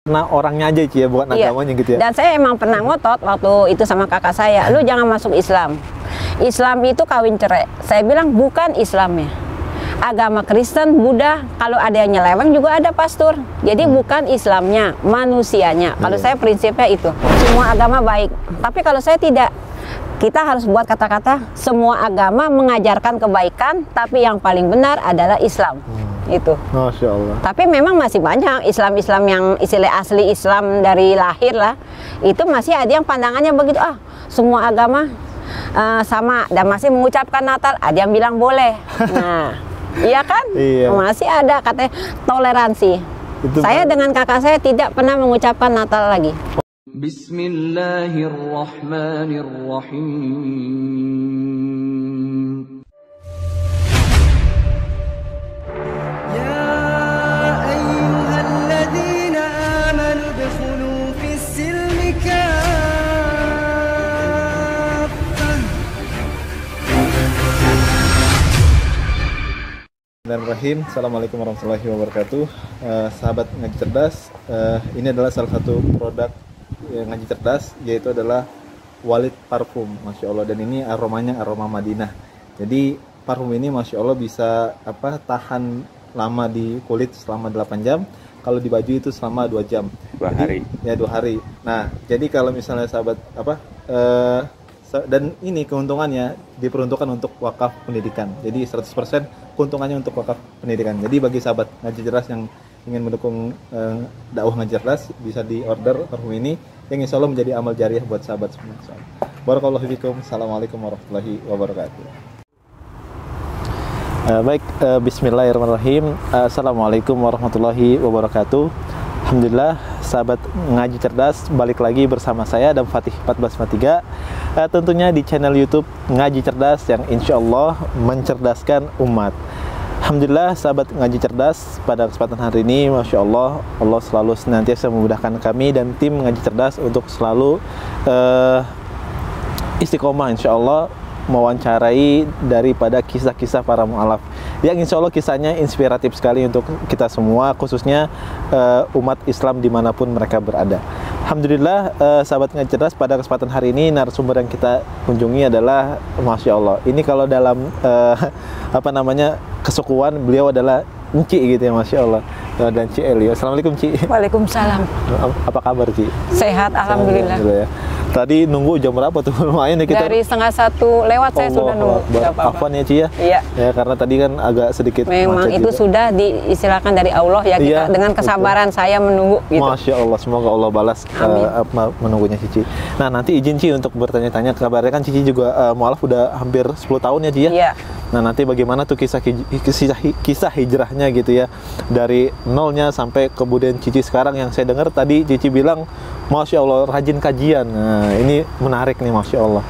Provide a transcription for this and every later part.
Nah, orangnya aja Ci ya, bukan agamanya gitu ya. Dan saya emang pernah ngotot waktu itu sama kakak saya, lu jangan masuk Islam. Islam itu kawin cerai. Saya bilang bukan Islamnya. Agama Kristen, Buddha, kalau ada yang nyeleweng juga ada pastor. Jadi bukan Islamnya, manusianya. Kalau saya prinsipnya itu. Semua agama baik. Tapi kalau saya tidak. Kita harus buat kata-kata semua agama mengajarkan kebaikan, tapi yang paling benar adalah Islam. Itu. Masya Allah. Tapi memang masih banyak Islam-Islam yang istilah asli Islam dari lahir lah. Itu masih ada yang pandangannya begitu, semua agama sama dan masih mengucapkan Natal. Ada yang bilang boleh. Nah, iya kan? Iya. Masih ada katanya toleransi. Saya dengan kakak saya tidak pernah mengucapkan Natal lagi. Bismillahirrahmanirrahim. Ya ayyuhalladzina amanu udkhulu fis-silmi kaffah. Bismillahirrahmanirrahim. Assalamualaikum warahmatullahi wabarakatuh. Sahabat Ngaji Cerdas, ini adalah salah satu produk Ngaji Cerdas, yaitu adalah Walid Parfum, Masya Allah. Dan ini aromanya aroma Madinah. Jadi parfum ini Masya Allah bisa tahan lama di kulit selama 8 jam. Kalau di baju itu selama 2 jam. 2 hari. Ya 2 hari. Nah, jadi kalau misalnya sahabat dan ini keuntungannya diperuntukkan untuk wakaf pendidikan. Jadi 100% keuntungannya untuk wakaf pendidikan. Jadi bagi sahabat Ngaji Cerdas yang ingin mendukung dakwah Ngaji Cerdas, bisa di order parfum ini yang insya Allah menjadi amal jariah buat sahabat semua. Barakallahu fikum. Assalamualaikum warahmatullahi wabarakatuh. Baik, bismillahirrahmanirrahim. Assalamualaikum warahmatullahi wabarakatuh. Alhamdulillah, sahabat Ngaji Cerdas, balik lagi bersama saya Adam Fatih 1453. Tentunya di channel YouTube Ngaji Cerdas yang insya Allah mencerdaskan umat. Alhamdulillah, sahabat Ngaji Cerdas, pada kesempatan hari ini Masya Allah, Allah selalu senantiasa memudahkan kami dan tim Ngaji Cerdas untuk selalu istiqomah insya Allah mewawancarai daripada kisah-kisah para mu'alaf yang insya Allah kisahnya inspiratif sekali untuk kita semua, khususnya umat Islam dimanapun mereka berada. Alhamdulillah, sahabat Ngaji Cerdas, pada kesempatan hari ini narasumber yang kita kunjungi adalah Masya Allah. Ini kalau dalam kesukuan beliau adalah Nci gitu ya, Masya Allah. Dan Ci Eli. Assalamualaikum Ci. Waalaikumsalam. Apa kabar Ci? Sehat, alhamdulillah. Ya. Tadi nunggu jam berapa tuh? Lumayan ya kita. Dari 1:30 lewat saya sudah nunggu. Afwan ya Ci ya? Iya. Ya, karena tadi kan agak sedikit memang itu juga sudah diistilahkan dari Allah ya, kita dengan kesabaran betul. Saya menunggu gitu. Masya Allah, semoga Allah balas menunggunya Cici. Nah, nanti izin Ci untuk bertanya-tanya, kabarnya kan Cici juga mu'alaf udah hampir 10 tahun ya Ci ya? Iya. Nah, nanti bagaimana tuh kisah hijrahnya gitu ya, dari nolnya sampai kemudian Cici sekarang. Yang saya dengar tadi Cici bilang Masya Allah rajin kajian. Nah, ini menarik nih, Masya Allah.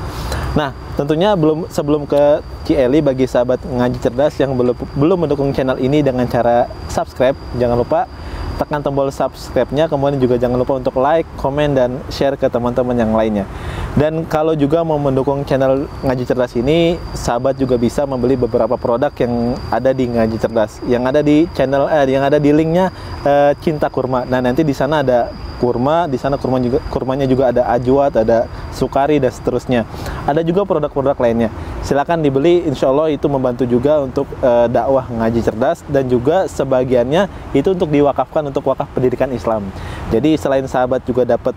Nah, tentunya sebelum ke Ci Eli, bagi sahabat Ngaji Cerdas yang belum mendukung channel ini dengan cara subscribe, jangan lupa tekan tombol subscribe-nya, kemudian juga jangan lupa untuk like, komen, dan share ke teman-teman yang lainnya. Dan kalau juga mau mendukung channel Ngaji Cerdas ini, sahabat juga bisa membeli beberapa produk yang ada di Ngaji Cerdas, yang ada di channel, yang ada di linknya Cinta Kurma. Nah, nanti di sana ada kurma, di sana kurmanya juga ada ajwat, ada sukari, dan seterusnya. Ada juga produk-produk lainnya. Silakan dibeli, insya Allah itu membantu juga untuk dakwah Ngaji Cerdas, dan juga sebagiannya itu untuk diwakafkan untuk wakaf pendidikan Islam. Jadi selain sahabat juga dapat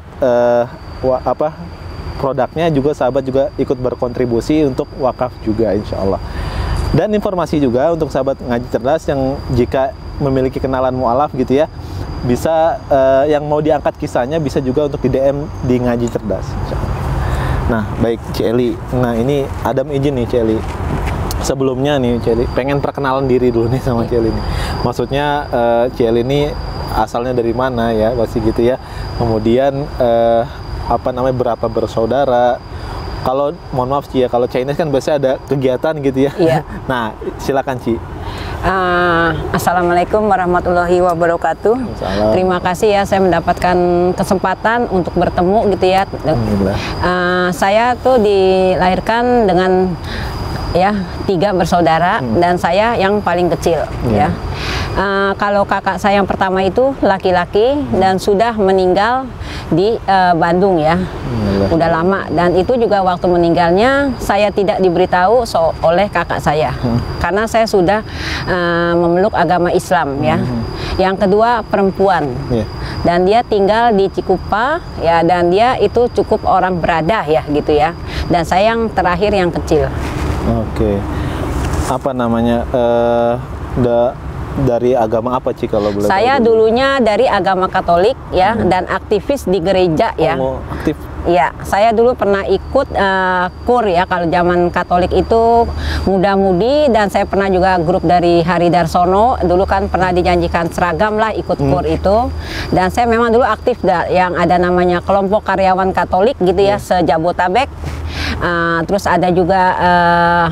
produknya, juga sahabat juga ikut berkontribusi untuk wakaf juga insya Allah. Dan informasi juga untuk sahabat Ngaji Cerdas yang jika memiliki kenalan mu'alaf gitu ya, bisa yang mau diangkat kisahnya bisa juga untuk di DM di Ngaji Cerdas. Nah, baik Ci Eli. Nah, ini Adam izin nih Ci Eli. Sebelumnya nih Ci Eli, pengen perkenalan diri dulu nih sama Ci Eli nih. Maksudnya Ci Eli ini asalnya dari mana ya, pasti gitu ya. Kemudian berapa bersaudara. Kalau mohon maaf Ci ya, kalau Chinese kan biasanya ada kegiatan gitu ya. Iya. Nah, silakan Ci. Assalamualaikum warahmatullahi wabarakatuh. Terima kasih ya, saya mendapatkan kesempatan untuk bertemu gitu ya. Saya tuh dilahirkan dengan 3 bersaudara dan saya yang paling kecil ya. Kalau kakak saya yang pertama itu laki-laki dan sudah meninggal di Bandung ya. Udah lama, dan itu juga waktu meninggalnya saya tidak diberitahu oleh kakak saya. Karena saya sudah memeluk agama Islam ya. Yang kedua perempuan. Dan dia tinggal di Cikupa ya, dan dia itu cukup orang berada ya gitu ya. Dan saya yang terakhir yang kecil. Oke. Apa namanya? Dari agama apa Ci kalau boleh Saya tahu? dulunya dari agama Katolik ya, dan aktivis di gereja ya. Oh, aktif. Ya, saya dulu pernah ikut KUR ya, kalau zaman Katolik itu muda-mudi, dan saya pernah juga grup dari Hari Darsono, dulu kan pernah dijanjikan seragam lah ikut KUR itu, dan saya memang dulu aktif yang ada namanya kelompok karyawan Katolik gitu ya, se-Jabotabek. Terus ada juga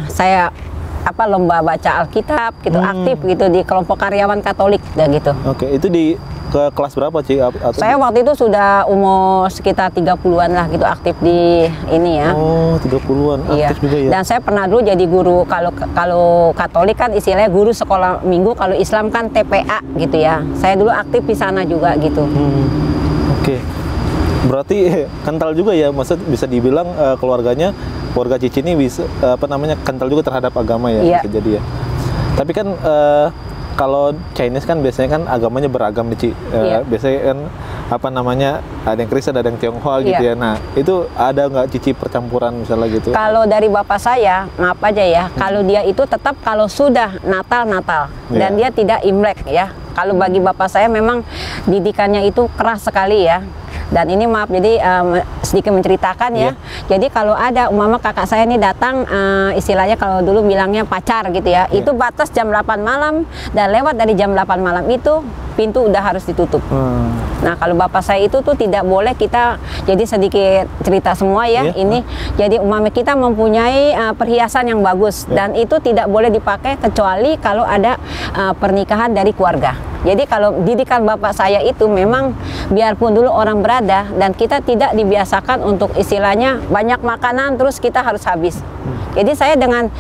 saya lomba baca Alkitab gitu, aktif gitu di kelompok karyawan Katolik ya gitu. Oke, itu di ke kelas berapa Ci? Saya waktu itu sudah umur sekitar 30-an lah gitu, aktif di ini ya. Oh, 30-an Iya. aktif juga ya. Dan saya pernah dulu jadi guru, kalau Katolik kan istilahnya guru sekolah minggu, kalau Islam kan TPA gitu ya. Saya dulu aktif di sana juga gitu. Oke. Berarti kental juga ya, maksud bisa dibilang keluarga Cici ini bisa kental juga terhadap agama ya, Iya. bisa jadi ya. Tapi kan kalau Chinese kan biasanya kan agamanya beragam nih Ci. Iya. Biasanya kan ada yang Kristen, ada yang Tionghoa gitu Iya. ya. Nah, itu ada nggak Cici percampuran misalnya gitu? Kalau dari bapak saya, maaf aja ya, kalau dia itu tetap kalau sudah Natal, dan dia tidak Imlek ya. Kalau bagi bapak saya memang didikannya itu keras sekali ya. Dan ini maaf, jadi sedikit menceritakan ya. Jadi kalau ada umpama kakak saya ini datang, istilahnya kalau dulu bilangnya pacar gitu ya, itu batas jam 8 malam, dan lewat dari jam 8 malam itu pintu udah harus ditutup. Nah, kalau bapak saya itu tuh tidak boleh kita, jadi sedikit cerita semua ya. Ini jadi umpama kita mempunyai perhiasan yang bagus, dan itu tidak boleh dipakai kecuali kalau ada pernikahan dari keluarga. Jadi kalau didikan bapak saya itu memang biarpun dulu orang berada, dan kita tidak dibiasakan untuk istilahnya banyak makanan terus kita harus habis. Jadi saya dengan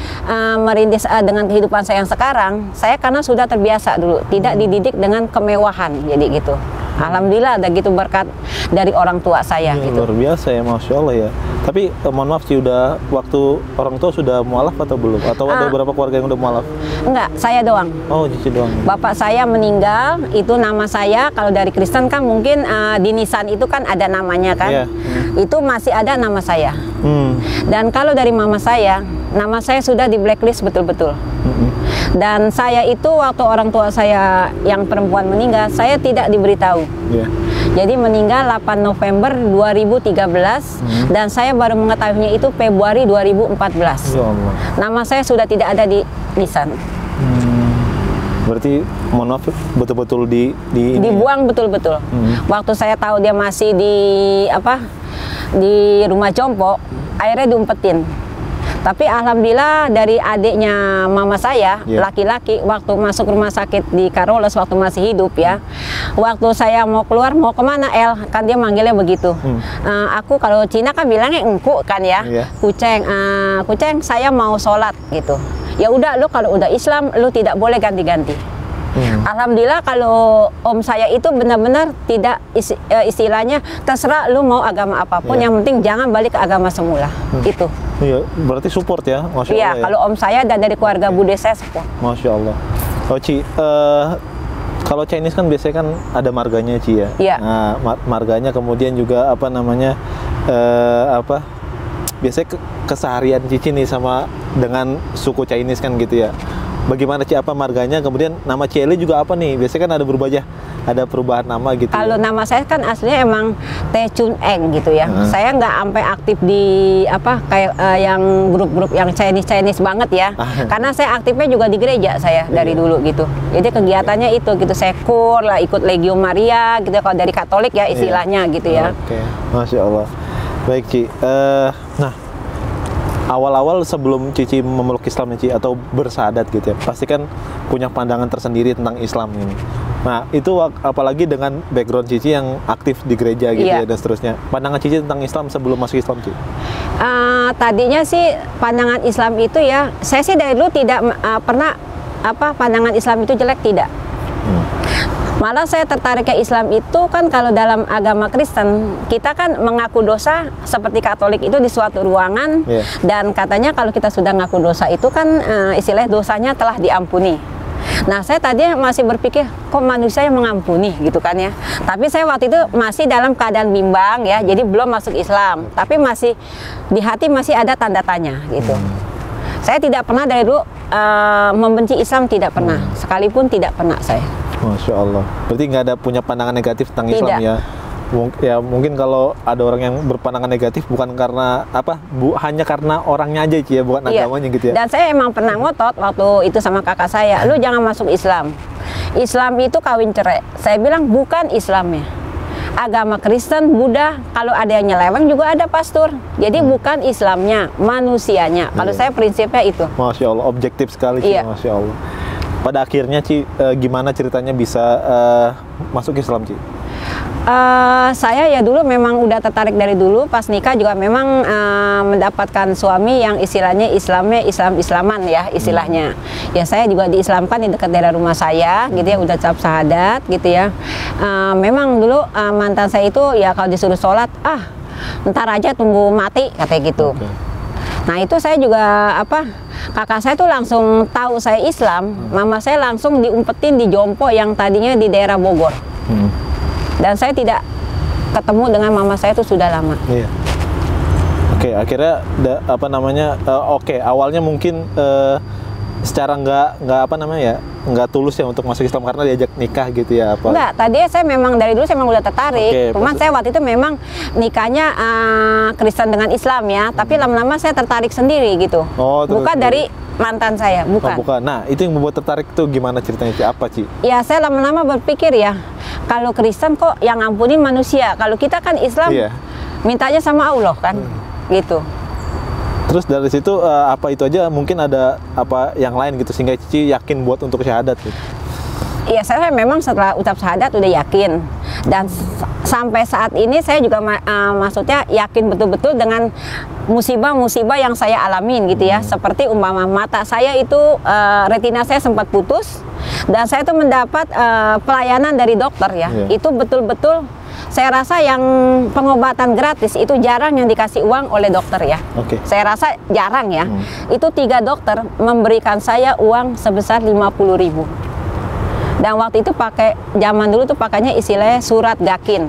merintis dengan kehidupan saya yang sekarang, saya karena sudah terbiasa dulu tidak dididik dengan kemewahan, jadi gitu. Alhamdulillah ada gitu berkat dari orang tua saya gitu. Luar biasa ya, Masya Allah ya. Tapi mohon maaf Ci, udah waktu orang tua sudah mualaf atau belum? Atau ada beberapa keluarga yang udah mualaf? Enggak, saya doang. Oh, Cici doang. Bapak saya meninggal, itu nama saya, kalau dari Kristen kan mungkin di nisan itu kan ada namanya kan. Iya. Itu masih ada nama saya. Dan kalau dari mama saya, nama saya sudah di blacklist betul-betul. Dan saya itu waktu orang tua saya yang perempuan meninggal, saya tidak diberitahu. Jadi meninggal 8 November 2013, dan saya baru mengetahuinya itu Februari 2014. Ya Allah. Nama saya sudah tidak ada di nisan. Berarti mohon maaf betul-betul dibuang betul-betul. Waktu saya tahu dia masih di rumah jompo, akhirnya diumpetin. Tapi alhamdulillah dari adiknya mama saya, laki-laki, waktu masuk rumah sakit di Karoles waktu masih hidup ya. Waktu saya mau keluar, mau kemana El? Kan dia manggilnya begitu. Aku kalau Cina kan bilangnya engku kan ya. Kuceng, Kuceng saya mau sholat gitu. Ya udah, lu kalau udah Islam lu tidak boleh ganti-ganti. Alhamdulillah kalau om saya itu benar-benar tidak istilahnya terserah lu mau agama apapun, yang penting jangan balik ke agama semula. Itu. Iya, berarti support ya, Masya Allah. Iya, kalau om saya dan dari keluarga Bude saya support. Masya Allah. Oh Ci, kalau Chinese kan biasanya kan ada marganya Ci ya. Iya. Nah, marganya kemudian juga biasanya keseharian Cici nih sama dengan suku Chinese kan gitu ya. Bagaimana Ci, apa marganya? Kemudian nama Cieli juga apa nih? Biasanya kan ada perubahan nama gitu. Kalau nama saya kan aslinya emang Teh Chun Eng gitu ya. Saya nggak sampai aktif di kayak yang grup-grup yang Chinese banget ya. Karena saya aktifnya juga di gereja saya dari dulu gitu. Jadi kegiatannya itu gitu, saya KUR lah, ikut Legio Maria gitu kalau dari Katolik ya istilahnya gitu ya. Oke. Masya Allah. Baik Ci. Nah, awal-awal sebelum Cici memeluk Islam nih Ci, atau bersahadat gitu ya, pasti kan punya pandangan tersendiri tentang Islam ini. Nah, itu apalagi dengan background Cici yang aktif di gereja gitu ya, dan seterusnya. Pandangan Cici tentang Islam sebelum masuk Islam Ci? Tadinya sih pandangan Islam itu ya, saya sih dari dulu tidak pernah pandangan Islam itu jelek, tidak. Malah saya tertarik ke Islam itu kan kalau dalam agama Kristen kita kan mengaku dosa seperti Katolik itu di suatu ruangan dan katanya kalau kita sudah ngaku dosa itu kan istilah dosanya telah diampuni. Nah saya tadi masih berpikir kok manusia yang mengampuni gitu kan ya. Tapi saya waktu itu masih dalam keadaan bimbang ya, jadi belum masuk Islam. Tapi masih di hati masih ada tanda tanya gitu. Saya tidak pernah dari dulu membenci Islam, tidak pernah. Sekalipun tidak pernah saya. Masya Allah. Berarti nggak ada punya pandangan negatif tentang Tidak. Islam ya? Ya mungkin kalau ada orang yang berpandangan negatif bukan karena apa, hanya karena orangnya aja Ci, ya, bukan agamanya gitu ya. Dan saya emang pernah ngotot waktu itu sama kakak saya, lu jangan masuk Islam. Islam itu kawin cerai. Saya bilang bukan Islamnya. Agama Kristen, Buddha, kalau ada yang nyeleweng juga ada pastur. Jadi bukan Islamnya, manusianya. Kalau saya prinsipnya itu. Masya Allah, objektif sekali Ci, Masya Allah. Pada akhirnya Ci, gimana ceritanya bisa masuk Islam Ci? Saya ya dulu memang udah tertarik dari dulu, pas nikah juga memang mendapatkan suami yang istilahnya Islamnya Islam-Islaman ya istilahnya. Ya saya juga diislamkan di dekat daerah rumah saya gitu ya, udah cap syahadat gitu ya. Memang dulu mantan saya itu ya kalau disuruh sholat, ntar aja tunggu mati katanya gitu. Nah itu saya juga kakak saya tuh langsung tahu saya Islam, mama saya langsung diumpetin di Jompo yang tadinya di daerah Bogor. Dan saya tidak ketemu dengan mama saya itu sudah lama. Iya. Oke, akhirnya awalnya mungkin secara nggak tulus ya untuk masuk Islam karena diajak nikah gitu ya apa? Enggak, tadi saya memang dari dulu saya memang udah tertarik. Cuman saya waktu itu memang nikahnya Kristen dengan Islam ya, tapi lama-lama saya tertarik sendiri gitu. Bukan dari mantan saya, bukan. Bukan. Nah, itu yang membuat tertarik tuh gimana ceritanya Ci? Apa Ci? Ya, saya lama-lama berpikir ya, kalau Kristen kok yang ampunin manusia. Kalau kita kan Islam, mintanya sama Allah kan, gitu. Terus dari situ apa itu aja mungkin ada apa yang lain gitu sehingga Cici yakin buat untuk syahadat gitu? Iya, saya memang setelah ucap syahadat udah yakin dan sampai saat ini saya juga maksudnya yakin betul-betul dengan musibah-musibah yang saya alamin gitu ya. Seperti umpama mata saya itu retina saya sempat putus dan saya tuh mendapat pelayanan dari dokter ya. Itu betul-betul saya rasa yang pengobatan gratis itu jarang yang dikasih uang oleh dokter ya. Saya rasa jarang ya. Itu 3 dokter memberikan saya uang sebesar 50.000. Dan waktu itu pakai zaman dulu tuh pakainya istilahnya surat gakin.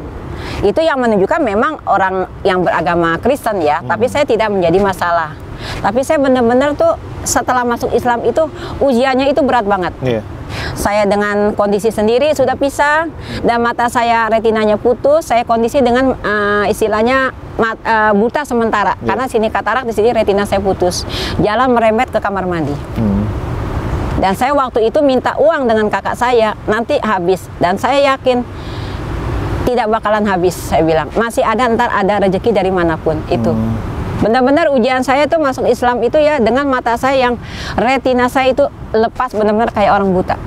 Itu yang menunjukkan memang orang yang beragama Kristen ya. Tapi saya tidak menjadi masalah. Tapi saya benar-benar tuh setelah masuk Islam itu ujiannya itu berat banget. Saya dengan kondisi sendiri sudah pisah dan mata saya retinanya putus. Saya kondisi dengan istilahnya buta sementara karena sini katarak, di sini retina saya putus. Jalan merembet ke kamar mandi. Dan saya waktu itu minta uang dengan kakak saya, nanti habis. Dan saya yakin tidak bakalan habis, saya bilang. Masih ada, ntar ada rezeki dari manapun, itu. Benar-benar ujian saya tuh masuk Islam itu ya dengan mata saya yang retina saya itu lepas benar-benar kayak orang buta.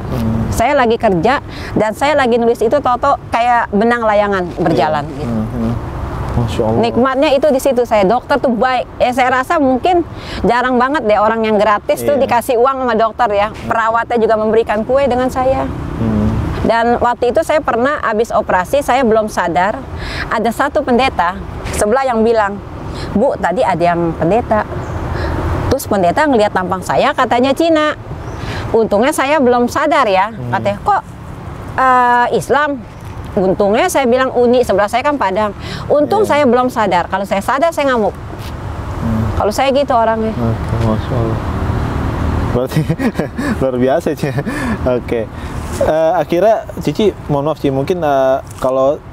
Saya lagi kerja dan saya lagi nulis itu toto kayak benang layangan berjalan gitu. Masya Allah. Nikmatnya itu di situ saya, dokter tuh baik. Saya rasa mungkin jarang banget deh orang yang gratis tuh dikasih uang sama dokter ya. Perawatnya juga memberikan kue dengan saya. Dan waktu itu saya pernah habis operasi, saya belum sadar. Ada satu pendeta sebelah yang bilang, "Bu, tadi ada yang pendeta." Terus pendeta ngelihat tampang saya, katanya Cina. Untungnya saya belum sadar ya. Katanya, "Kok Islam?" Untungnya saya bilang Uni, sebelah saya kan Padang. Untung saya belum sadar. Kalau saya sadar saya ngamuk. Kalau saya gitu orangnya. Masya Allah. Berarti luar biasa Ci. Akhirnya Cici, mohon maaf Ci, mungkin kalau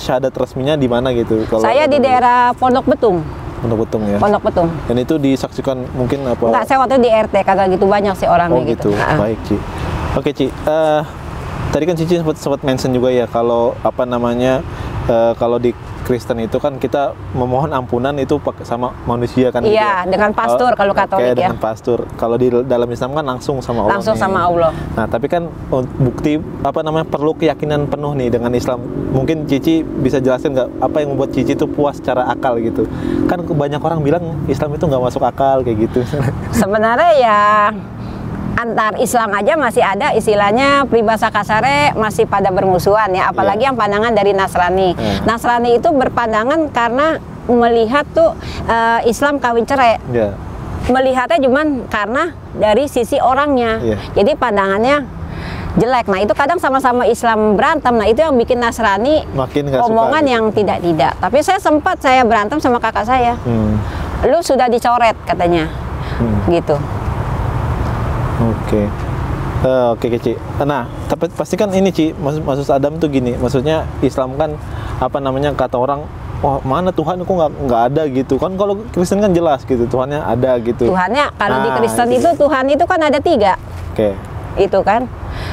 syahadat resminya di mana gitu? Kalau saya di daerah Pondok Betung. Pondok Betung ya. Pondok Betung. Dan itu disaksikan mungkin apa? Enggak, saya waktu di RT kagak gitu banyak sih orangnya gitu. Baik Ci. Oke Ci. Tadi kan Cici sempat mention juga ya kalau kalau di Kristen itu kan kita memohon ampunan itu sama manusia kan? Iya, dengan pastur kalau Katolik ya. Dengan pastur. Kalau di dalam Islam kan langsung sama Allah. Langsung sama Allah. Nah, tapi kan bukti perlu keyakinan penuh nih dengan Islam. Mungkin Cici bisa jelasin nggak apa yang membuat Cici itu puas secara akal gitu? Kan banyak orang bilang Islam itu nggak masuk akal kayak gitu. Sebenarnya ya antar Islam aja masih ada istilahnya peribahasa kasarnya masih pada bermusuhan ya, apalagi yang pandangan dari Nasrani. Nasrani itu berpandangan karena melihat tuh Islam kawin cerai. Melihatnya cuman karena dari sisi orangnya. Jadi pandangannya jelek. Nah, itu kadang sama-sama Islam berantem. Nah, itu yang bikin Nasrani makin nggak omongan suka, yang tidak-tidak. Tapi saya berantem sama kakak saya. Lu sudah dicoret katanya. Gitu. Oke. Oke, Ci. Nah, tapi pasti kan ini, Ci, maksud Adam tuh gini. Maksudnya Islam kan apa namanya, kata orang, wah, mana Tuhan, kok nggak ada gitu kan. Kalau Kristen kan jelas gitu, Tuhannya ada gitu. Tuhannya kalau di Kristen gitu. itu Tuhan itu kan ada 3. Itu kan.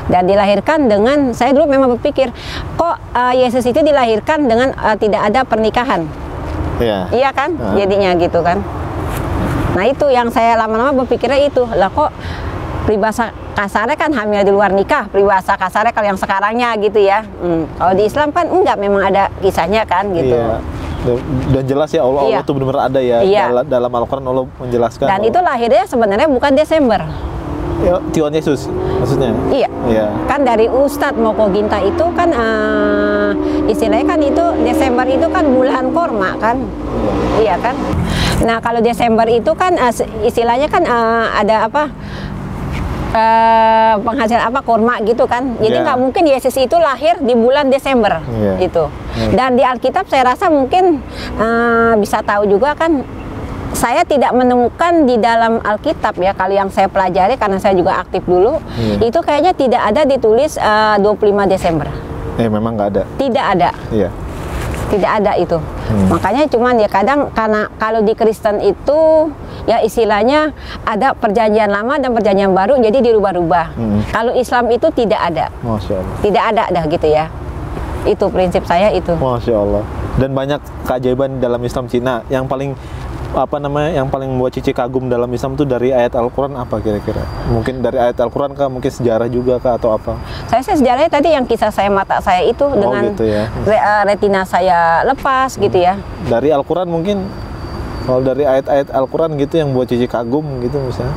Dan dilahirkan dengan, saya dulu memang berpikir, kok Yesus itu dilahirkan dengan tidak ada pernikahan. Iya kan, jadinya gitu kan. Nah, itu yang saya lama-lama berpikirnya itu, lah kok peribahasa kasarnya kan hamil di luar nikah, peribahasa kasarnya kalau yang sekarangnya gitu ya. Kalau di Islam kan enggak, memang ada kisahnya kan gitu. Dan jelas ya Allah tuh benar-benar ada ya. Dalam Al-Quran Allah menjelaskan. Dan itu lahirnya sebenarnya bukan Desember. Tuhan Yesus maksudnya. Iya. Kan dari Ustadz Moko Ginta itu kan istilahnya kan itu Desember itu kan bulan korma kan. Iya kan. Nah, kalau Desember itu kan istilahnya kan ada apa? Penghasilan apa korma gitu kan. Jadi nggak mungkin Yesus itu lahir di bulan Desember itu. Dan di Alkitab saya rasa mungkin bisa tahu juga kan, saya tidak menemukan di dalam Alkitab ya, kalau yang saya pelajari karena saya juga aktif dulu, itu kayaknya tidak ada ditulis 25 Desember. Memang nggak ada. Tidak ada. Tidak ada itu. Makanya cuman ya kadang karena kalau di Kristen itu ya istilahnya ada perjanjian lama dan perjanjian baru, jadi dirubah-rubah. Kalau Islam itu tidak ada. Masya Allah. Tidak ada dah gitu ya. Itu prinsip saya itu. Masya Allah. Dan banyak keajaiban dalam Islam Cina. Yang paling yang paling membuat Cici kagum dalam Islam itu dari ayat Al-Quran apa kira-kira? Mungkin dari ayat Al-Quran kah? Mungkin sejarah juga kah atau apa? Saya sejarahnya tadi yang kisah saya mata saya itu dengan gitu ya. Retina saya lepas gitu ya. Dari Al-Quran mungkin, kalau dari ayat-ayat Al-Quran gitu yang buat Cici kagum gitu misalnya?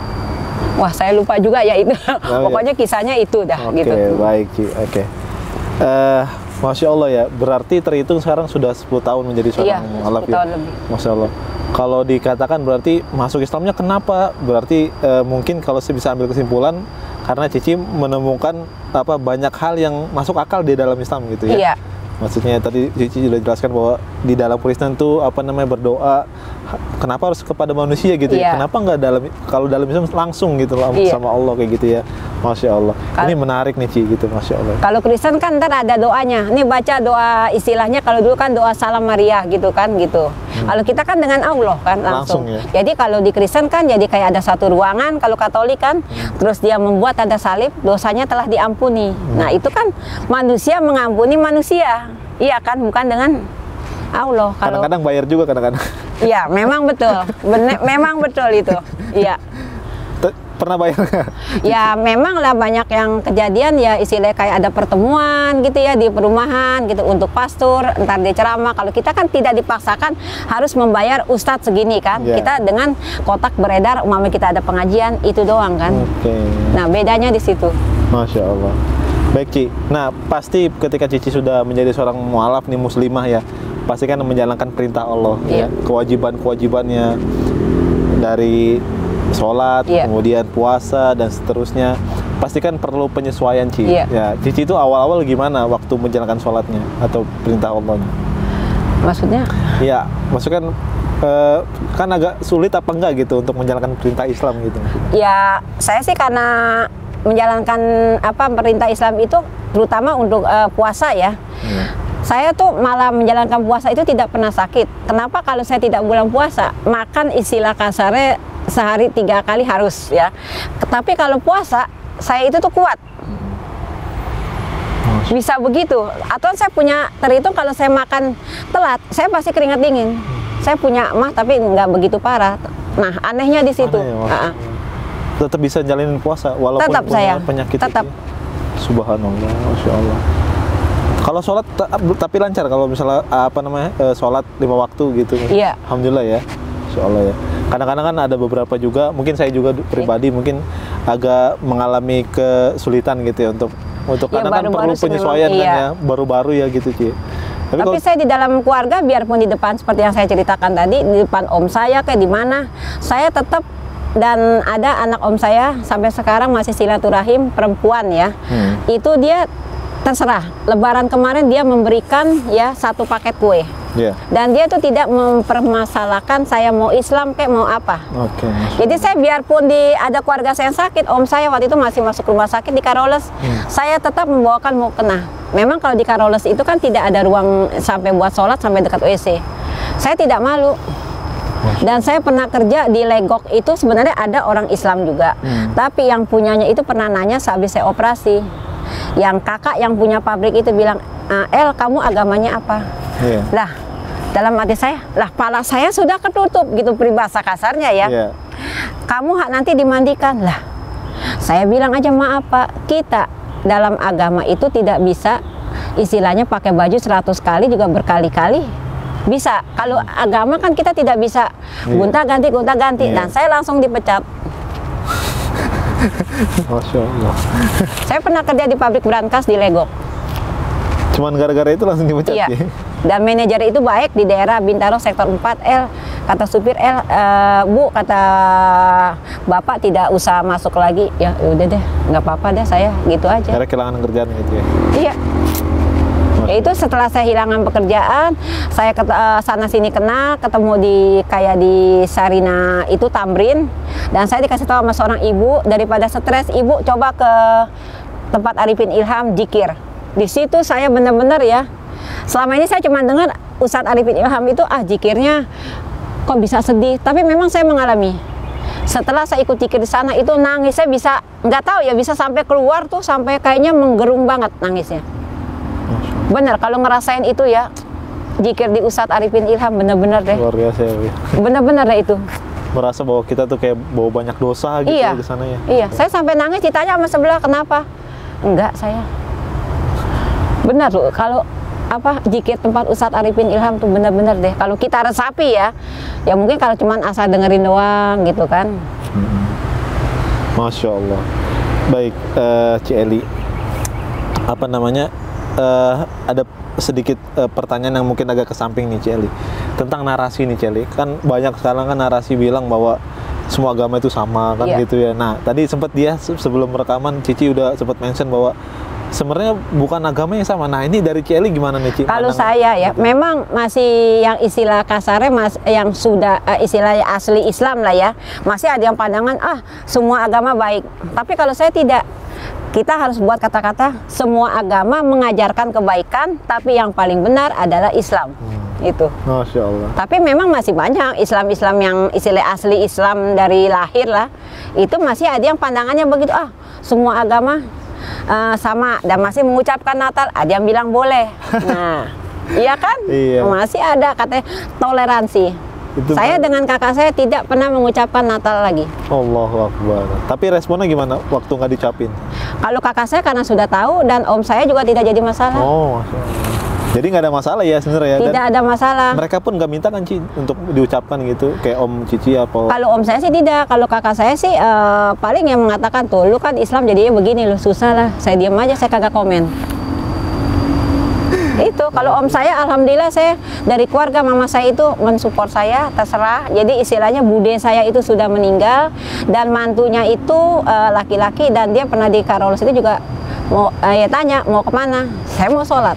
Wah, saya lupa juga ya itu. Pokoknya kisahnya itu dah gitu. Oke, baik Ci. Oke. Masya Allah ya, berarti terhitung sekarang sudah 10 tahun menjadi seorang mualaf ya. 10 tahun lebih. Masya Allah. Kalau dikatakan berarti masuk Islamnya kenapa? Berarti mungkin kalau saya bisa ambil kesimpulan karena Cici menemukan banyak hal yang masuk akal di dalam Islam gitu ya. Iya. Maksudnya tadi Cici sudah jelaskan bahwa di dalam Kristen tuh berdoa kenapa harus kepada manusia gitu ya? Kenapa nggak kalau dalam Islam langsung gitu sama Allah kayak gitu ya? Masya Allah. Ini menarik nih Ci gitu, Masya Allah. Kalau Kristen kan ntar ada doanya. Ini baca doa istilahnya kalau dulu kan doa Salam Maria gitu kan gitu. Kalau kita kan dengan Allah kan langsung. Ya? Jadi kalau di Kristen kan jadi kayak ada satu ruangan, kalau Katolik kan terus dia membuat ada salib, dosanya telah diampuni. Nah, itu kan manusia mengampuni manusia. Iya kan, bukan dengan Allah. Kadang-kadang bayar juga kadang-kadang. Iya, memang betul. Memang betul itu. Iya. Pernah bayar nggak? Ya memang lah banyak yang kejadian ya istilahnya kayak ada pertemuan gitu ya di perumahan gitu untuk pastor, entar dia ceramah. Kalau kita kan tidak dipaksakan harus membayar ustadz segini kan. Kita dengan kotak beredar umpamanya kita ada pengajian itu doang kan. Nah, bedanya di situ. Masya Allah. Baik Ci, nah pasti ketika Cici sudah menjadi seorang mualaf nih, muslimah ya, pasti kan menjalankan perintah Allah ya, kewajiban-kewajibannya dari sholat, kemudian puasa dan seterusnya, pasti kan perlu penyesuaian Ci. Ya, Cici itu awal-awal gimana waktu menjalankan sholatnya atau perintah Allahnya? Maksudnya? Ya, maksudnya kan agak sulit apa enggak gitu untuk menjalankan perintah Islam gitu? Ya, saya sih karena menjalankan perintah Islam itu terutama untuk puasa ya. Saya tuh malah menjalankan puasa itu tidak pernah sakit. Kenapa? Kalau saya tidak bulan puasa, makan istilah kasarnya sehari 3 kali harus ya. Tapi kalau puasa, saya itu tuh kuat. Bisa begitu. Atau saya punya terhitung kalau saya makan telat, saya pasti keringat dingin. Saya punya tapi nggak begitu parah. Nah, anehnya di situ. Tetap bisa jalanin puasa walaupun tetap punya penyakit tetap. Itu. Subhanallah, Masya Allah. Kalau sholat tapi lancar kalau misalnya sholat 5 waktu gitu. Iya. Alhamdulillah ya, Masya Allah ya. Kadang-kadang kan ada beberapa juga, mungkin saya juga pribadi mungkin agak mengalami kesulitan gitu ya untuk Ya, karena kan baru-baru perlu sih penyesuaian memang, kan iya. ya, baru-baru ya gitu Ci. Tapi kalau saya di dalam keluarga, biarpun di depan seperti yang saya ceritakan tadi, di depan om saya kayak di mana, saya tetap, dan ada anak om saya sampai sekarang masih silaturahim perempuan ya. Itu dia terserah. Lebaran kemarin dia memberikan ya 1 paket kue. Iya. Dan dia tuh tidak mempermasalahkan saya mau Islam kayak mau apa. Oke. Jadi saya biarpun ada keluarga saya yang sakit, om saya waktu itu masih masuk rumah sakit di Karoles, saya tetap membawakan mukena. Memang kalau di Karoles itu kan tidak ada ruang sampai buat sholat sampai dekat WC. Saya tidak malu. Dan saya pernah kerja di Legok itu sebenarnya ada orang Islam juga. Tapi yang punyanya itu pernah nanya sehabis saya operasi. Yang kakak yang punya pabrik itu bilang, El kamu agamanya apa? Iya. Lah dalam hati saya, lah pala saya sudah ketutup gitu peribahasa kasarnya ya. Iya. Kamu nanti dimandikan lah. Saya bilang aja maaf Pak, kita dalam agama itu tidak bisa istilahnya pakai baju 100 kali juga berkali-kali. Bisa, kalau agama kan kita tidak bisa gonta-ganti. Iya. Dan saya langsung dipecat. Masya Allah. Saya pernah kerja di pabrik brankas di Legok. Cuman gara-gara itu langsung dipecat Iya. Ci? Dan manajer itu baik di daerah Bintaro sektor 4 L. Kata supir Bu, kata Bapak tidak usah masuk lagi. Ya udah deh, nggak apa-apa deh saya gitu aja. Karena kehilangan kerjaan gitu ya. Iya. Ya itu setelah saya hilangan pekerjaan, saya sana sini kenal, ketemu kayak di Sarina itu Tamrin, dan saya dikasih tahu sama seorang ibu, daripada stres ibu coba ke tempat Arifin Ilham zikir. Di situ saya benar-benar ya, selama ini saya cuma dengar Ustadz Arifin Ilham itu zikirnya kok bisa sedih, tapi memang saya mengalami. Setelah saya ikut zikir di sana itu nangis, saya bisa nggak tahu ya bisa sampai keluar tuh sampai kayaknya menggerung banget nangisnya. Bener, kalau ngerasain itu ya, zikir di Ustadz Arifin Ilham bener-bener deh. Luar biasa ya. Bener-bener deh itu. Merasa bahwa kita tuh kayak bawa banyak dosa gitu Iya, ya di sana ya. iya. Saya sampai nangis ditanya sama sebelah kenapa? Enggak, saya. Bener loh, kalau zikir tempat Ustadz Arifin Ilham tuh bener-bener deh. Kalau kita resapi ya mungkin kalau cuman asal dengerin doang gitu kan. Masya Allah. Baik, Ci Eli. Apa namanya? Ada sedikit pertanyaan yang mungkin agak ke samping nih Ci Eli, tentang narasi nih Ci Eli. Kan banyak sekarang kan narasi bilang bahwa semua agama itu sama kan gitu ya. Nah tadi sempat dia sebelum rekaman Cici udah sempat mention bahwa sebenarnya bukan agama yang sama. Nah ini dari Ci Eli gimana nih Ci? Kalau saya ya memang masih yang istilah kasarnya yang sudah istilahnya asli Islam lah ya, masih ada yang pandangan semua agama baik. Tapi kalau saya tidak. Kita harus buat kata-kata semua agama mengajarkan kebaikan, tapi yang paling benar adalah Islam. Itu. Masya Allah. Tapi memang masih banyak Islam-Islam yang istilah asli Islam dari lahir lah. Itu masih ada yang pandangannya begitu, semua agama sama dan masih mengucapkan Natal. Ada yang bilang boleh. Nah, iya kan? Iya. Masih ada katanya toleransi. Saya dengan kakak saya tidak pernah mengucapkan Natal lagi. Allahu Akbar. Tapi responnya gimana waktu nggak dicapin? Kalau kakak saya karena sudah tahu dan om saya juga tidak jadi masalah. Oh, Masya Allah. Jadi nggak ada masalah ya sebenarnya. Tidak ada masalah. Mereka pun nggak minta kan Ci untuk diucapkan gitu, kayak Om Cici apa? Kalau om saya sih tidak. Kalau kakak saya sih paling yang mengatakan tuh, lu kan Islam jadinya begini, lu susah lah. Saya diam aja, saya kagak komen. Itu kalau om saya alhamdulillah saya dari keluarga mama saya itu mensupport saya terserah. Jadi istilahnya bude saya itu sudah meninggal dan mantunya itu laki-laki dan dia pernah di Karolos itu juga mau tanya mau kemana, saya mau sholat,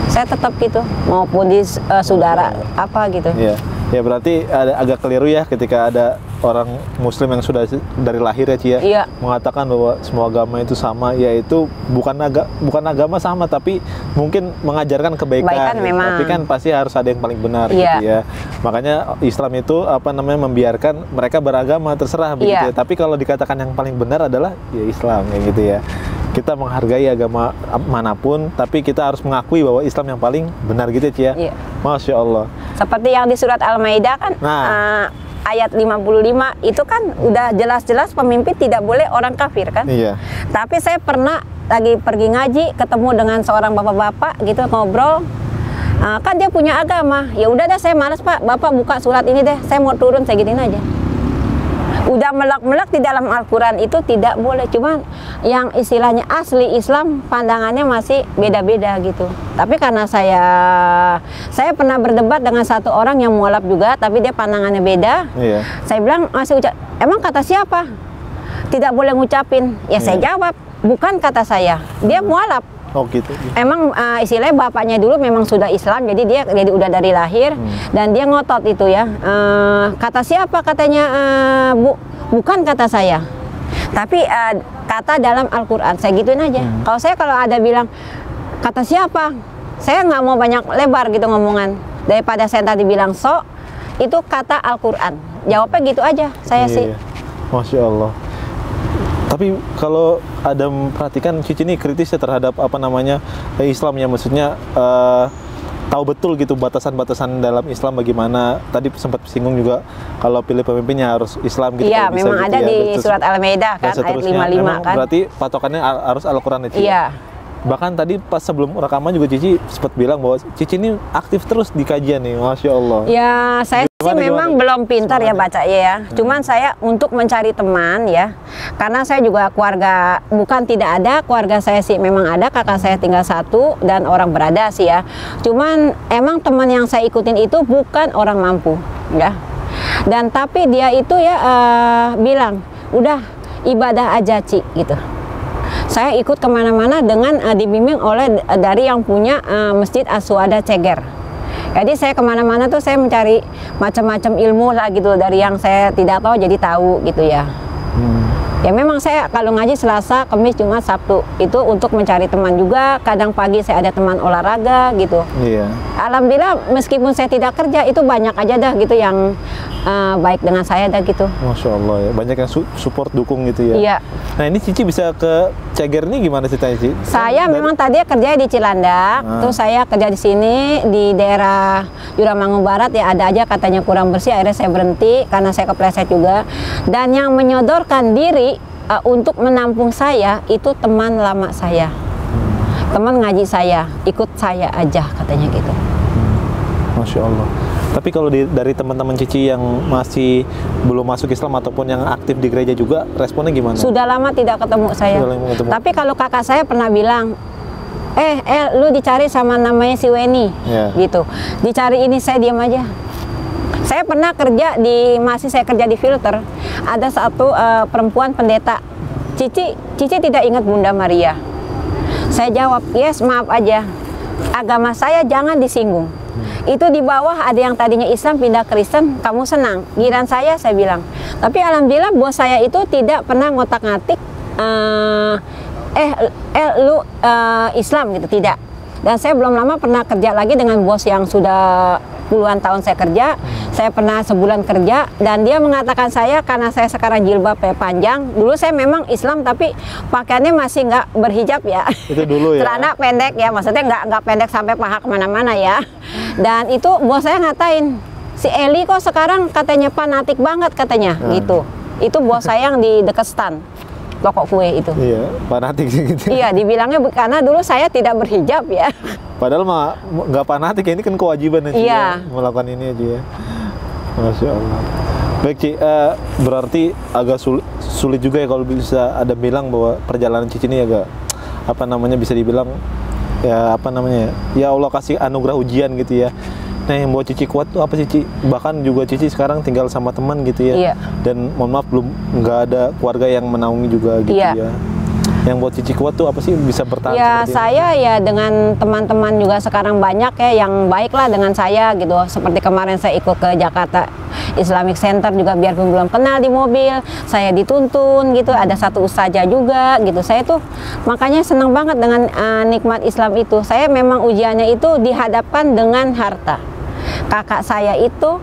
saya tetap gitu maupun di saudara apa gitu. Iya. Ya berarti agak keliru ya ketika ada orang Muslim yang sudah dari lahir ya Ci ya, Iya. mengatakan bahwa semua agama itu sama, yaitu bukan agama sama tapi mungkin mengajarkan kebaikan. Gitu. Memang. Tapi kan pasti harus ada yang paling benar Iya. gitu ya. Makanya Islam itu membiarkan mereka beragama terserah begitu Iya. ya. Tapi kalau dikatakan yang paling benar adalah ya Islam kayak gitu ya. Kita menghargai agama manapun, tapi kita harus mengakui bahwa Islam yang paling benar gitu ya Ci ya. Iya. Masya Allah. Seperti yang di surat Al-Maidah kan ayat 55 itu kan udah jelas-jelas pemimpin tidak boleh orang kafir kan. Iya. Tapi saya pernah lagi pergi ngaji ketemu dengan seorang bapak-bapak gitu ngobrol. Kan dia punya agama. Ya udah dah saya malas Pak, Bapak buka surat ini deh. Saya mau turun saya gituin aja. Udah melek-melek di dalam Al-Quran itu tidak boleh. Cuman yang istilahnya asli Islam pandangannya masih beda-beda gitu. Tapi karena saya pernah berdebat dengan satu orang yang mualaf juga, tapi dia pandangannya beda. Iya. Saya bilang masih emang kata siapa? Tidak boleh ngucapin. Ya saya jawab, bukan kata saya. Dia mualaf. Oh gitu. Emang istilahnya bapaknya dulu memang sudah Islam, jadi dia udah dari lahir dan dia ngotot itu ya. Kata siapa katanya, Bu? Bukan kata saya. Tapi kata dalam Al-Quran, saya gituin aja. Kalau ada bilang kata siapa, saya nggak mau banyak lebar gitu ngomongan. Daripada saya tadi bilang itu kata Al-Quran. Jawabnya gitu aja, saya sih. Iya. Masya Allah. Tapi kalau ada perhatikan Cici ini kritis ya terhadap apa namanya Islam ya, maksudnya tahu betul gitu batasan-batasan dalam Islam bagaimana. Tadi sempat singgung juga kalau pilih pemimpinnya harus Islam gitu. Iya, kalau bisa memang gitu ada ya. di Dan surat Al-Maidah kan, ayat seterusnya. 55 Memang kan. berarti patokannya harus Al-Quran itu. Iya. Bahkan tadi pas sebelum rekaman juga Cici sempat bilang bahwa Cici ini aktif terus di kajian nih, Masya Allah. Ya, saya sih memang belum pintar ya baca ya. Cuman saya untuk mencari teman ya, karena saya juga keluarga bukan tidak ada, keluarga saya sih memang ada, kakak saya tinggal satu dan orang berada sih ya. Cuman emang teman yang saya ikutin itu bukan orang mampu ya. Dan tapi dia itu ya bilang, udah ibadah aja Ci gitu. Saya ikut kemana-mana dengan dibimbing oleh dari yang punya Masjid As-Suada Ceger. Jadi saya kemana-mana tuh saya mencari macam-macam ilmu lah gitu, dari yang saya tidak tahu jadi tahu gitu ya. Ya memang saya kalau ngaji Selasa, Kamis, Jumat, Sabtu itu untuk mencari teman juga. Kadang pagi saya ada teman olahraga gitu. Iya. Alhamdulillah meskipun saya tidak kerja itu banyak aja dah gitu yang baik dengan saya dah gitu. Masya Allah ya, banyak yang support dukung gitu ya. Iya. Nah ini Cici bisa ke Ceger ini gimana ceritanya Cici? Saya memang tadi kerja di Cilandak, terus saya kerja di sini di daerah Juramangun Barat ya, ada aja katanya kurang bersih, akhirnya saya berhenti karena saya kepleset juga. Dan yang menyodorkan diri untuk menampung saya itu teman lama saya, teman ngaji saya, ikut saya aja katanya gitu. Masya Allah. Tapi kalau dari teman-teman Cici yang masih belum masuk Islam ataupun yang aktif di gereja juga, responnya gimana? Sudah lama tidak ketemu saya. Sudah lama ketemu. Tapi kalau kakak saya pernah bilang, lu dicari sama namanya si Weni, gitu. Dicari ini, saya diam aja. Saya pernah kerja masih saya kerja di filter. Ada satu perempuan pendeta, Cici tidak ingat Bunda Maria. Saya jawab, yes, maaf aja. Agama saya jangan disinggung. Itu di bawah ada yang tadinya Islam pindah Kristen, kamu senang. Giran saya bilang. Tapi alhamdulillah bos saya itu tidak pernah ngotak-ngatik lu Islam gitu, tidak. Dan saya belum lama pernah kerja lagi dengan bos yang sudah puluhan tahun saya kerja. Saya pernah sebulan kerja dan dia mengatakan saya karena saya sekarang jilbab panjang. Dulu saya memang Islam tapi pakaiannya masih nggak berhijab ya. Itu dulu ya. Celana pendek ya, maksudnya nggak pendek sampai paha kemana-mana ya. Dan itu bos saya ngatain, si Eli kok sekarang katanya fanatik banget katanya gitu. Itu bos saya yang di dekat stand toko kue itu. Iya, fanatik gitu. Iya, dibilangnya karena dulu saya tidak berhijab ya. Padahal mah nggak fanatik ya, ini kan kewajiban aja ya, melakukan ini aja ya. Masya Allah. Baik Ci, berarti agak sulit juga ya kalau bisa ada bilang bahwa perjalanan Cici ini agak apa namanya bisa dibilang ya apa namanya ya Allah kasih anugerah ujian gitu ya. Nah yang buat Cici kuat tuh apa sih Ci? Bahkan juga Cici sekarang tinggal sama teman gitu ya. Iya. Dan mohon maaf nggak ada keluarga yang menaungi juga gitu ya. Yang buat Cici kuat tuh apa sih bisa bertahan? Ya saya ya dengan teman-teman juga sekarang banyak ya yang baik lah dengan saya gitu. Seperti kemarin saya ikut ke Jakarta Islamic Center juga biarpun belum kenal di mobil, saya dituntun gitu. Ada satu ustazah juga gitu. Saya tuh makanya senang banget dengan nikmat Islam itu. Saya memang ujiannya itu dihadapkan dengan harta. Kakak saya itu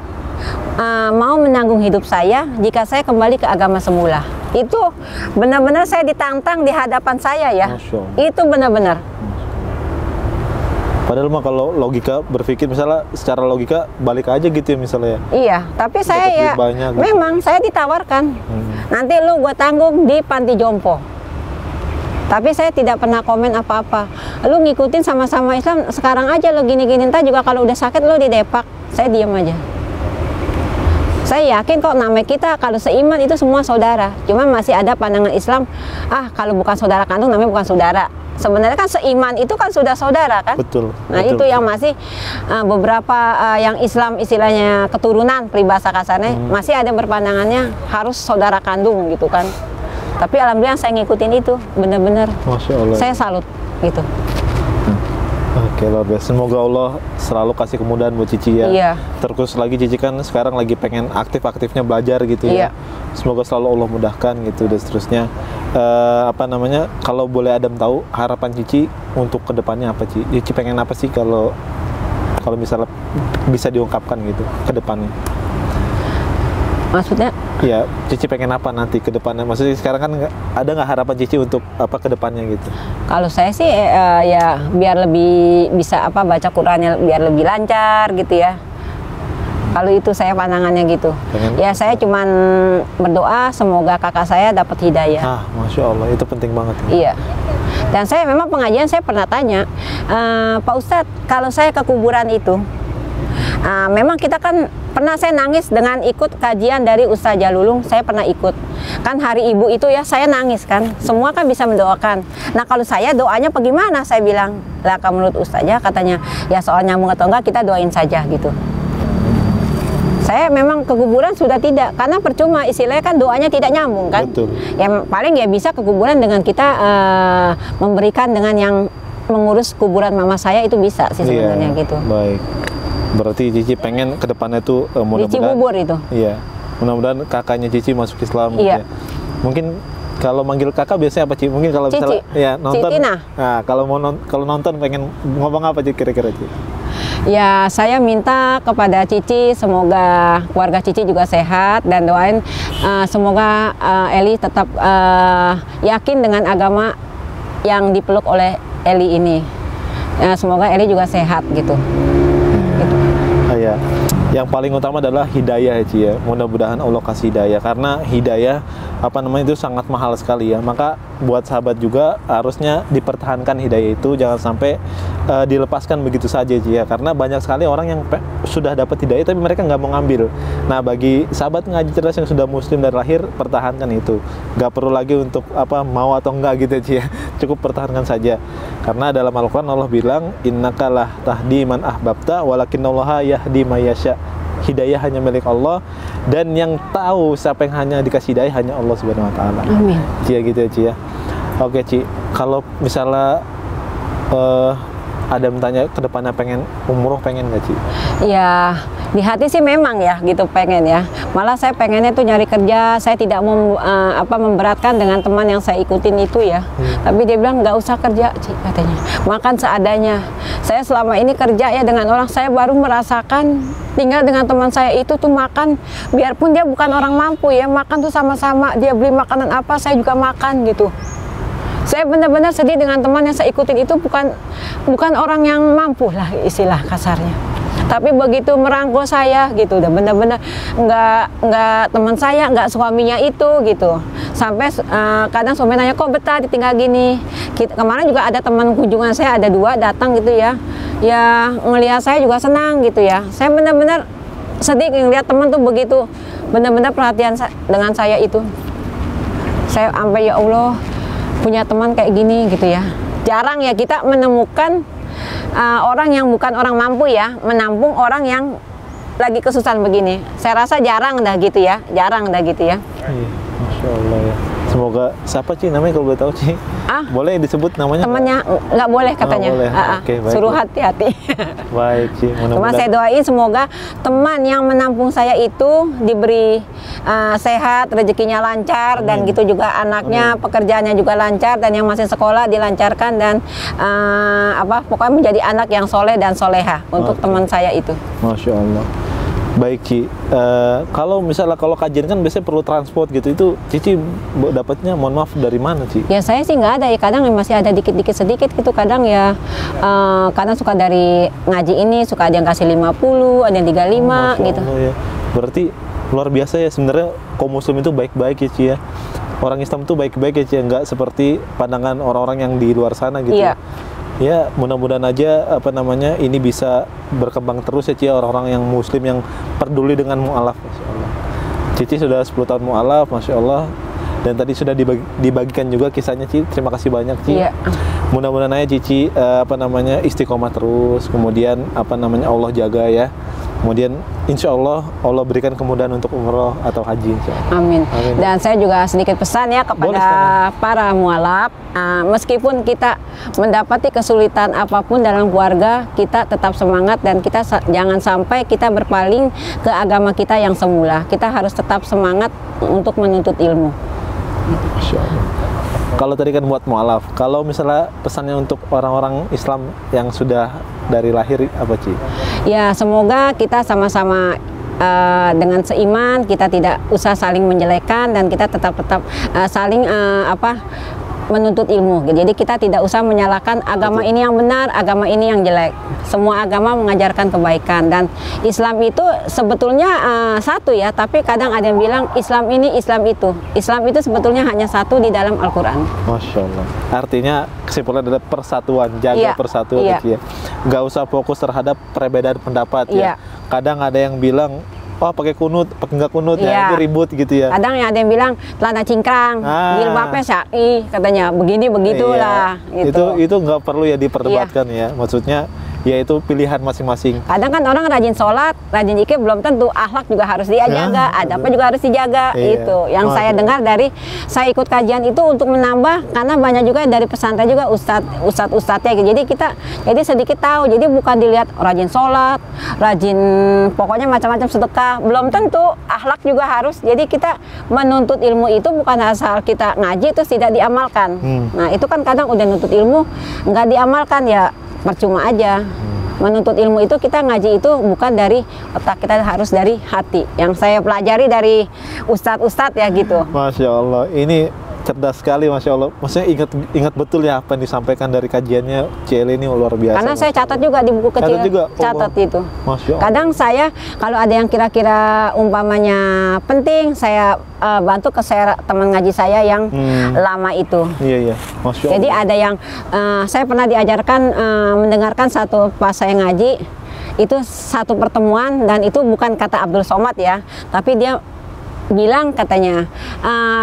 mau menanggung hidup saya jika saya kembali ke agama semula. Itu benar-benar saya ditantang di hadapan saya ya. Itu benar-benar. Padahal mah kalau logika berpikir misalnya secara logika balik aja gitu ya misalnya. Iya, tapi saya ya banyak, gitu. Memang saya ditawarkan. Nanti lu gua tanggung di panti jompo. Tapi saya tidak pernah komen apa-apa. Lu ngikutin sama-sama Islam, sekarang aja lu gini-gini, entah juga kalau udah sakit lu didepak. Saya diam aja. Saya yakin kok namanya kita kalau seiman itu semua saudara. Cuma masih ada pandangan Islam, kalau bukan saudara kandung namanya bukan saudara. Sebenarnya kan seiman itu kan sudah saudara kan? Betul. Nah betul. itu yang masih beberapa yang Islam istilahnya keturunan peribahasa kasarnya masih ada berpandangannya harus saudara kandung gitu kan. Tapi alhamdulillah saya ngikutin itu benar-benar. Masya Allah. Saya salut gitu. Oke, luar biasa. Semoga Allah selalu kasih kemudahan buat Cici ya. Iya. Terus lagi Cici kan sekarang lagi pengen aktif-aktifnya belajar gitu ya. Iya. Semoga selalu Allah mudahkan gitu dan seterusnya. Apa namanya? Kalau boleh Adam tahu harapan Cici untuk kedepannya apa Cici? Cici pengen apa sih kalau misalnya bisa diungkapkan gitu ke depannya? Maksudnya? Ya, Cici pengen apa nanti ke depannya? Maksudnya sekarang kan ada nggak harapan Cici untuk apa ke depannya gitu? Kalau saya sih ya biar lebih bisa baca Qurannya biar lebih lancar gitu ya. Kalau itu saya pandangannya gitu. Ya saya cuman berdoa semoga kakak saya dapat hidayah. Masya Allah, itu penting banget. Iya. Dan saya memang pengajian saya pernah tanya, Pak Ustadz, kalau saya ke kuburan itu, memang kita kan pernah saya nangis dengan ikut kajian dari Ustaz Jalulung, saya pernah ikut. Kan hari ibu itu ya saya nangis kan, semua kan bisa mendoakan. Nah kalau saya doanya bagaimana? Saya bilang, lah kalau menurut Ustazah katanya, ya soal nyambung atau enggak kita doain saja gitu. Saya memang ke kuburan sudah tidak, karena percuma istilahnya kan doanya tidak nyambung kan. Betul. Ya paling ya bisa ke kuburan dengan kita memberikan dengan yang mengurus kuburan mama saya itu bisa sih sebenarnya gitu. Baik. Berarti Cici pengen ke depannya tuh Di Cibubur itu. Iya. Mudah-mudahan kakaknya Cici masuk Islam gitu Iya. ya. Mungkin kalau manggil kakak biasanya apa Ci? Mungkin kalau misalnya ya nonton. Citina. Nah, kalau nonton pengen ngomong apa Ci kira-kira Ci? Ya saya minta kepada Cici semoga keluarga Cici juga sehat dan doain semoga Eli tetap yakin dengan agama yang dipeluk oleh Eli ini. Semoga Eli juga sehat gitu. Ya, yang paling utama adalah hidayah ya Ci ya. Mudah-mudahan Allah kasih hidayah karena hidayah itu sangat mahal sekali ya. Maka buat sahabat juga harusnya dipertahankan hidayah itu, jangan sampai dilepaskan begitu saja Ci ya. Karena banyak sekali orang yang sudah dapat hidayah tapi mereka nggak mau ngambil. Nah bagi sahabat ngaji cerdas yang sudah muslim dari lahir, pertahankan itu. Nggak perlu lagi untuk mau atau enggak gitu Ci ya. Cukup pertahankan saja. Karena dalam Al-Quran Allah bilang, innaka lah tahdi man ahbabta walakinnallaha yahdi may yasha. Hidayah hanya milik Allah dan yang tahu siapa yang hanya dikasih hidayah hanya Allah Subhanahu wa taala. Amin. Ci gitu ya Ci ya. Oke Ci, kalau misalnya ada yang tanya ke depannya pengen umroh, pengen nggak Ci? Ya di hati sih memang ya gitu pengen ya. Malah saya pengennya tuh nyari kerja, saya tidak mau memberatkan dengan teman yang saya ikutin itu ya. Tapi dia bilang nggak usah kerja Ci, katanya. Makan seadanya. Saya selama ini kerja ya dengan orang, saya baru merasakan tinggal dengan teman saya itu tuh makan, biarpun dia bukan orang mampu ya, makan tuh sama-sama, dia beli makanan apa saya juga makan gitu. Saya benar-benar sedih dengan teman yang saya ikutin itu bukan orang yang mampu lah istilah kasarnya. Tapi begitu merangkul saya gitu, udah benar-benar nggak teman saya, nggak suaminya itu gitu. Sampai kadang suami nanya kok betah ditinggal gini. Kemarin juga ada teman kunjungan saya ada 2 datang gitu ya. Ya ngelihat saya juga senang gitu ya. Saya benar-benar sedih ngelihat teman tuh begitu benar-benar perhatian dengan saya itu. Saya sampai ya Allah punya teman kayak gini gitu ya. Jarang ya kita menemukan orang yang bukan orang mampu ya menampung orang yang lagi kesusahan begini. Saya rasa jarang dah gitu ya, jarang dah gitu ya. Iya, Masya Allah ya. Semoga siapa Ci namanya kalau boleh tahu Ci? Boleh disebut namanya? Temannya nggak boleh katanya. Boleh. Oke, baik. Suruh hati-hati. Baik Ci, Cuma saya doain semoga teman yang menampung saya itu diberi sehat, rezekinya lancar. Dan gitu juga anaknya, pekerjaannya juga lancar, dan yang masih sekolah dilancarkan dan pokoknya menjadi anak yang soleh dan soleha untuk teman saya itu. Masya Allah. Baik Ci, kalau kajian kan biasanya perlu transport gitu, itu Cici dapatnya mohon maaf dari mana Ci? Ya saya sih nggak ada ya, kadang masih ada dikit-dikit sedikit gitu, kadang ya kadang suka dari ngaji ini suka ada yang kasih 50, ada yang 35 gitu. Allah ya. Berarti luar biasa ya sebenarnya kaum muslim itu baik-baik ya Ci ya. Orang Islam itu baik-baik ya Ci, nggak seperti pandangan orang-orang yang di luar sana gitu. Iya. Ya, mudah-mudahan aja ini bisa berkembang terus ya Ci, orang-orang yang muslim yang peduli dengan mu'alaf, Masya Allah. Cici sudah 10 tahun mu'alaf, Masya Allah. Dan tadi sudah dibagikan juga kisahnya Ci. Terima kasih banyak Ci. Iya. Mudah-mudahan aja Cici istiqomah terus, kemudian Allah jaga ya. Kemudian insya Allah berikan kemudahan untuk umroh atau haji insya Allah. Amin. Amin. Dan saya juga sedikit pesan ya kepada Boleh, para mualaf, meskipun kita mendapati kesulitan apapun dalam keluarga, kita tetap semangat dan kita jangan sampai kita berpaling ke agama kita yang semula. Kita harus tetap semangat untuk menuntut ilmu. Masya Allah. Kalau tadi kan buat mualaf, kalau misalnya pesannya untuk orang-orang Islam yang sudah dari lahir apa Ci? Ya, semoga kita sama-sama dengan seiman, kita tidak usah saling menjelekkan dan kita tetap saling menuntut ilmu. Jadi kita tidak usah menyalahkan agama ini yang benar, agama ini yang jelek. Semua agama mengajarkan kebaikan dan Islam itu sebetulnya satu ya, tapi kadang ada yang bilang Islam ini, Islam itu. Islam itu sebetulnya hanya satu di dalam Al-Quran. Masya Allah. Artinya kesimpulan adalah persatuan, jaga persatuan ya. Gak usah fokus terhadap perbedaan pendapat ya. Kadang ada yang bilang pakai kunut, pakai nggak kunut ya, itu ribut gitu ya. Kadang ada yang bilang celana cingkrang, jilbabnya syar'i, katanya begini begitulah. Gitu. Itu nggak perlu ya diperdebatkan ya. Maksudnya ya itu pilihan masing-masing. Kadang kan orang rajin sholat, rajin zikir, belum tentu akhlak juga harus dijaga, adabnya juga harus dijaga. Itu yang saya dengar dari saya ikut kajian itu untuk menambah, karena banyak juga dari pesantren juga ustadz-ustadznya gitu. Jadi sedikit tahu. Jadi bukan dilihat rajin sholat, rajin pokoknya macam-macam sedekah, belum tentu akhlak juga harus. Jadi kita menuntut ilmu itu bukan asal kita ngaji terus tidak diamalkan. Nah itu kan kadang udah nuntut ilmu nggak diamalkan ya percuma aja. Menuntut ilmu itu kita ngaji itu bukan dari otak, kita harus dari hati. Yang saya pelajari dari ustadz-ustadz ya gitu. Masya Allah, ini cerdas sekali Masya Allah. Maksudnya ingat betul ya apa yang disampaikan dari kajiannya Ciele ini luar biasa. Karena saya catat juga di buku kecil, catat itu. Masya Allah. Kadang saya kalau ada yang kira-kira umpamanya penting, saya bantu ke teman ngaji saya yang lama itu. Iya, Masya Allah. Jadi ada yang saya pernah diajarkan mendengarkan satu pas saya ngaji itu satu pertemuan, dan itu bukan kata Abdul Somad ya, tapi dia bilang katanya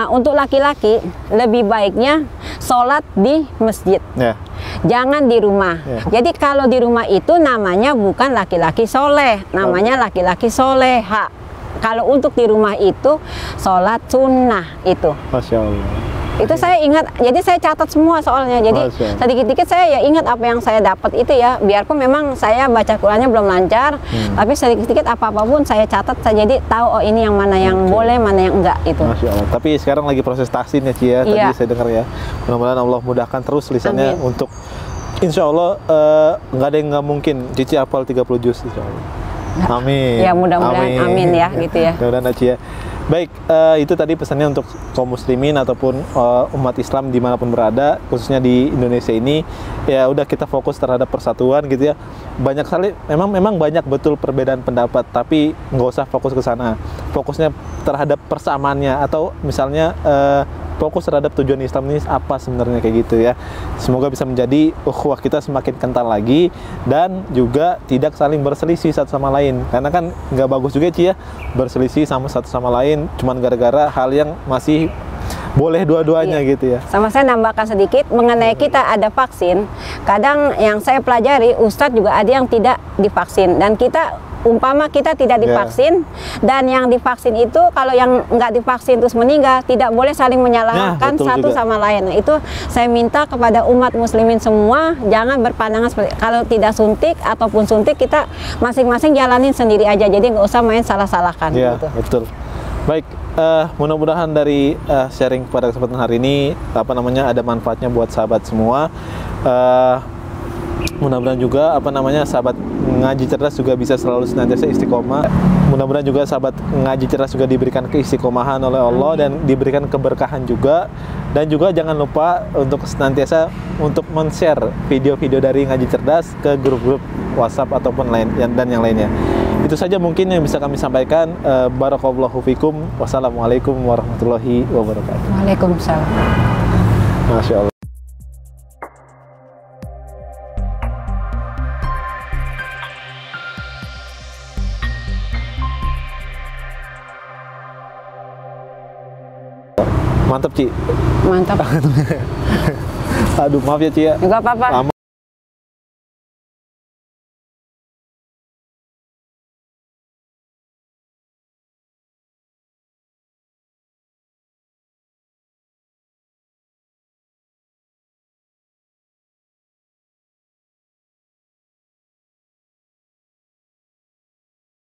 untuk laki-laki lebih baiknya sholat di masjid, jangan di rumah. Jadi kalau di rumah itu namanya bukan laki-laki soleh, namanya laki-laki soleha. Kalau untuk di rumah itu sholat sunnah itu. Masya Allah. Itu saya ingat, jadi saya catat semua soalnya. Jadi sedikit-sedikit saya ya ingat apa yang saya dapat itu ya. Biarpun memang saya baca Qurannya belum lancar, tapi sedikit-sedikit apa-apapun saya catat. Saya jadi tahu ini yang mana yang boleh, mana yang enggak itu. Masya Allah. Tapi sekarang lagi proses tahsin ya Ci ya. Tadi saya dengar ya. Mudah-mudahan Allah mudahkan terus lisannya untuk insya Allah nggak ada yang nggak mungkin. Cici hafal 30 juz insya Allah. Amin. Ya mudah-mudahan amin ya gitu ya. Mudah-mudahan Ci ya. Baik, itu tadi pesannya untuk kaum muslimin ataupun umat Islam dimanapun berada, khususnya di Indonesia ini. Ya udah kita fokus terhadap persatuan gitu ya. Banyak sekali, memang banyak betul perbedaan pendapat, tapi nggak usah fokus ke sana. Fokusnya terhadap persamaannya, atau misalnya fokus terhadap tujuan Islam ini apa sebenarnya kayak gitu ya. Semoga bisa menjadi ukhuwah kita semakin kental lagi dan juga tidak saling berselisih satu sama lain. Karena kan nggak bagus juga Ci ya berselisih sama satu sama lain cuman gara-gara hal yang masih boleh dua-duanya gitu ya. Sama saya nambahkan sedikit mengenai kita ada vaksin. Kadang yang saya pelajari Ustadz juga ada yang tidak divaksin, dan kita umpama kita tidak divaksin dan yang divaksin itu kalau yang nggak divaksin terus meninggal, tidak boleh saling menyalahkan satu sama lain. Nah, itu saya minta kepada umat muslimin semua jangan berpandangan seperti kalau tidak suntik ataupun suntik, kita masing-masing jalanin sendiri aja, jadi nggak usah main salah-salahkan. Ya, gitu. Betul. Baik, mudah-mudahan dari sharing pada kesempatan hari ini ada manfaatnya buat sahabat semua. Mudah-mudahan juga sahabat ngaji cerdas juga bisa selalu senantiasa istiqomah. Mudah-mudahan juga sahabat ngaji cerdas juga diberikan keistiqomahan oleh Allah dan diberikan keberkahan juga. Dan juga jangan lupa untuk senantiasa untuk men-share video-video dari ngaji cerdas ke grup-grup WhatsApp ataupun dan yang lainnya. Itu saja mungkin yang bisa kami sampaikan. Barakallahu fikum. Wassalamualaikum warahmatullahi wabarakatuh. Waalaikumsalam. Masya Allah. Mantap, Ci. Mantap. Aduh, maaf ya, Ci ya. Enggak apa-apa. Lama